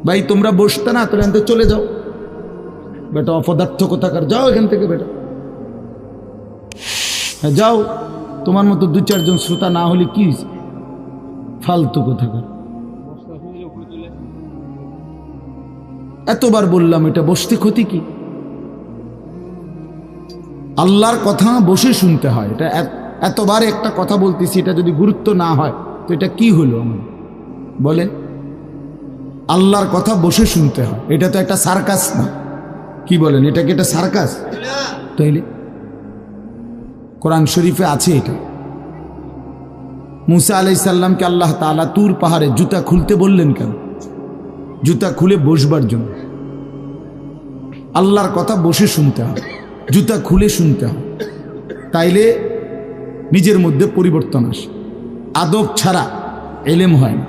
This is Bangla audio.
ভাই তোমরা বসতে না, তাহলে এখান থেকে চলে যাও বেটা, অপদার্থ কোথাকার, যাও এখান থেকে বেটা, হ্যাঁ যাও। তোমার মতো দু চারজন শ্রোতা না হলে কি হয়েছে, ফালতু কোথাকার। এতবার বললাম এটা বসতে ক্ষতি কি? আল্লাহর কথা বসে শুনতে হয়। এটা এতবার একটা কথা বলতেছি, এটা যদি গুরুত্ব না হয় তো এটা কি হলো আমার বলেন? আল্লাহর কথা বসে শুনতে হয়, এটা তো একটা সার্কাস না। কি বলেন, এটা কি একটা সার্কাস? তাইলে কোরআন শরীফে আছে এটা। মুসা আলাইহিস সালামকে আল্লাহ তাআলা তুর পাহাড়ে জুতা খুলতে বললেন কেন? জুতা খুলে বসবার জন্য। আল্লাহর কথা বসে শুনতে হয়, জুতা খুলে শুনতে হয়, তাইলে নিজের মধ্যে পরিবর্তন আসে। আদব ছাড়া এলেম হয় না।